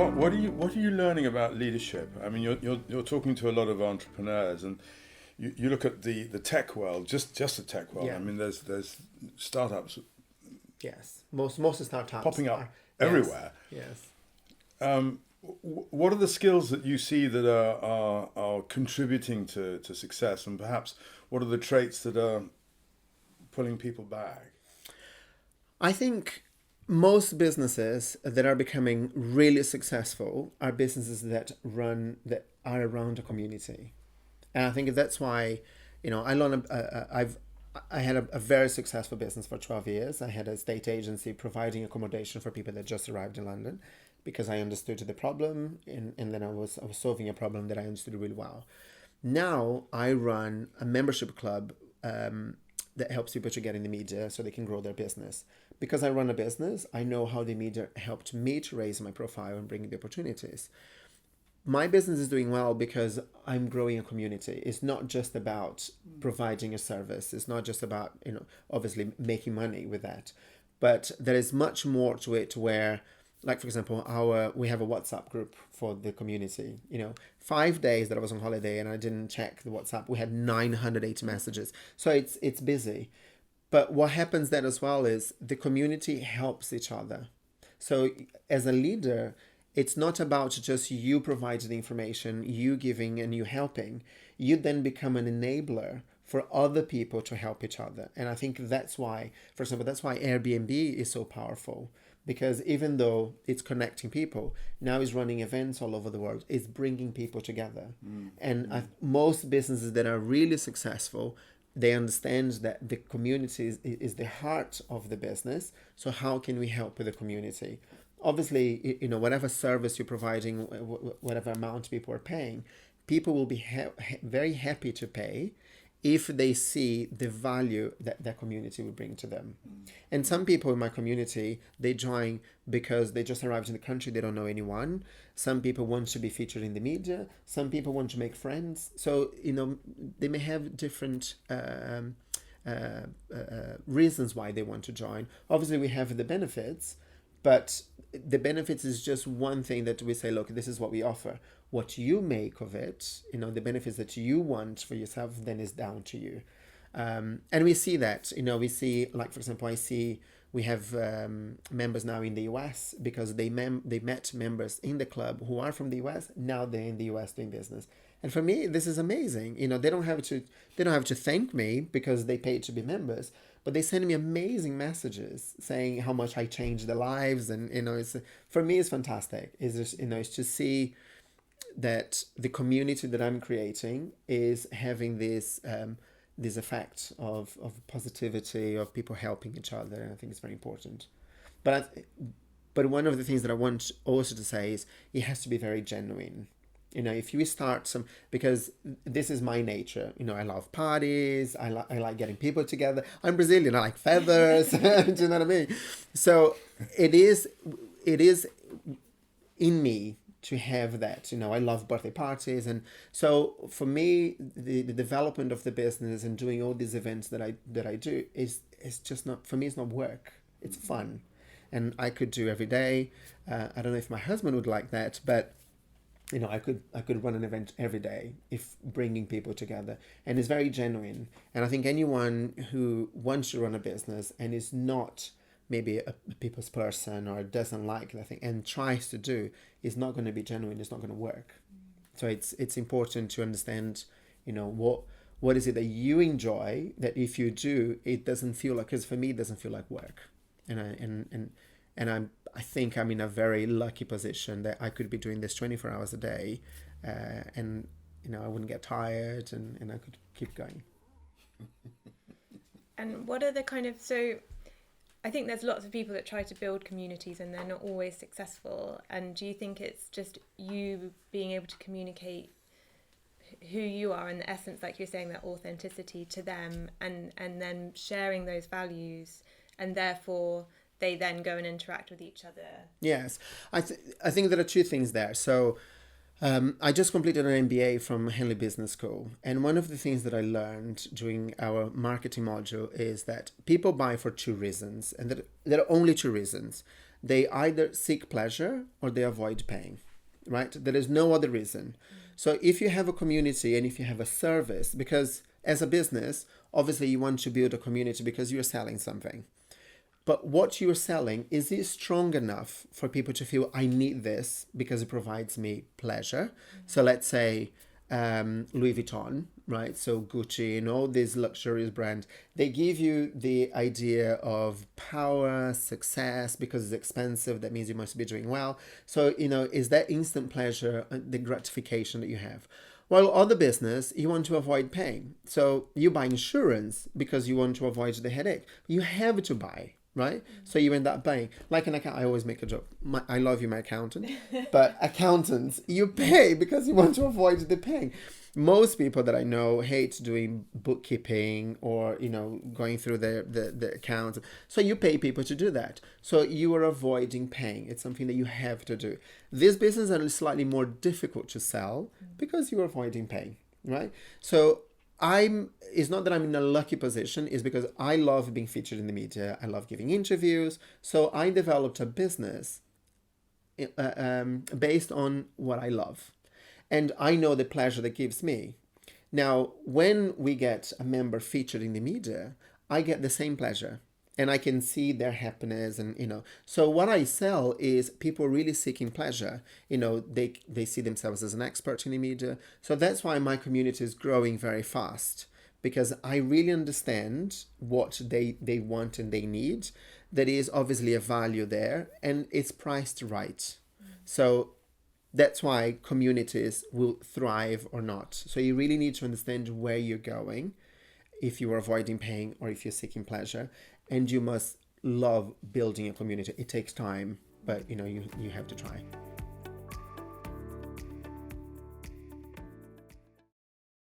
what are you learning about leadership? I mean, you're talking to a lot of entrepreneurs, and you look at the tech world, just the tech world. Yeah. I mean, there's startups. Yes, most startups popping up are everywhere. Yes. What are the skills that you see that are contributing to success, and perhaps what are the traits that are pulling people back? I think most businesses that are becoming really successful are businesses that are around a community, and I think that's why, I had a very successful business for 12 years. I had a state agency providing accommodation for people that just arrived in London because I understood the problem, and then I was solving a problem that I understood really well. Now I run a membership club that helps people to get in the media so they can grow their business. Because I run a business, I know how the media helped me to raise my profile and bring the opportunities. My business is doing well because I'm growing a community. It's not just about providing a service. It's not just about, obviously making money with that. But there is much more to it where, like, for example, we have a WhatsApp group for the community. 5 days that I was on holiday and I didn't check the WhatsApp, we had 980 messages. So it's busy. But what happens then as well is the community helps each other. So as a leader, it's not about just you providing the information, you giving and you helping. You then become an enabler for other people to help each other. And I think that's why, for example, that's why Airbnb is so powerful. Because even though it's connecting people, now it's running events all over the world. It's bringing people together. Most businesses that are really successful, they understand that the community is the heart of the business. So how can we help with the community? Obviously, whatever service you're providing, whatever amount people are paying, people will be very happy to pay if they see the value that their community will bring to them. And some people in my community, they join because they just arrived in the country, they don't know anyone. Some people want to be featured in the media. Some people want to make friends. So, they may have different reasons why they want to join. Obviously, we have the benefits, but the benefits is just one thing that we say, look, this is what we offer. What you make of it, the benefits that you want for yourself, then is down to you. And we see that, we see, like, for example, we have members now in the US because they met members in the club who are from the US. Now they're in the US doing business. And for me, this is amazing. They don't have to thank me because they paid to be members, but they send me amazing messages saying how much I changed their lives. And, for me, it's fantastic. It's just, it's to see that the community that I'm creating is having this effect of positivity, of people helping each other. And I think it's very important. But one of the things that I want also to say is it has to be very genuine. If you start because this is my nature, I love parties, I like getting people together. I'm Brazilian, I like feathers, do you know what I mean? So it is in me to have that, I love birthday parties. And so for me, the development of the business and doing all these events that I do is just not, for me, it's not work, it's fun. And I could do every day. I don't know if my husband would like that, but I could run an event every day if bringing people together, and it's very genuine. And I think anyone who wants to run a business and is not maybe a people's person or doesn't like that thing and tries to do is not going to be genuine. It's not going to work. So it's important to understand, what is it that you enjoy, that if you do, it doesn't feel like, because for me, it doesn't feel like work. And I think I'm in a very lucky position that I could be doing this 24 hours a day, and I wouldn't get tired, and I could keep going. And what are the so I think there's lots of people that try to build communities and they're not always successful. And do you think it's just you being able to communicate who you are and the essence, like you're saying, that authenticity to them, and then sharing those values, and therefore they then go and interact with each other? Yes, I think there are two things there. So I just completed an MBA from Henley Business School. And one of the things that I learned during our marketing module is that people buy for two reasons. And there are only two reasons. they either seek pleasure or they avoid pain, right? There is no other reason. So if you have a community and if you have a service, because as a business, obviously you want to build a community because you're selling something. But what you're selling, is it strong enough for people to feel, I need this because it provides me pleasure? So let's say Louis Vuitton, right? So Gucci and all these luxurious brands, they give you the idea of power, success, because it's expensive. That means you must be doing well. So, is that instant pleasure, the gratification that you have? While other business, you want to avoid pain. So you buy insurance because you want to avoid the headache. You have to buy, right? So you end up buying. Like an accountant, I always make a joke. I love you, my accountant. But accountants, you pay because you want to avoid the pain. Most people that I know hate doing bookkeeping or, going through the accounts. So you pay people to do that. So you are avoiding pain. It's something that you have to do. This business is slightly more difficult to sell because you're avoiding pain, right? So it's not that I'm in a lucky position, it's because I love being featured in the media. I love giving interviews. So I developed a business based on what I love. And I know the pleasure that gives me. Now, when we get a member featured in the media, I get the same pleasure. And I can see their happiness and, So what I sell is people really seeking pleasure. They see themselves as an expert in the media. So that's why my community is growing very fast. Because I really understand what they want and they need. There is obviously a value there. And it's priced right. So that's why communities will thrive or not. So you really need to understand where you're going, if you are avoiding pain or if you're seeking pleasure. And you must love building a community. It takes time, but you have to try.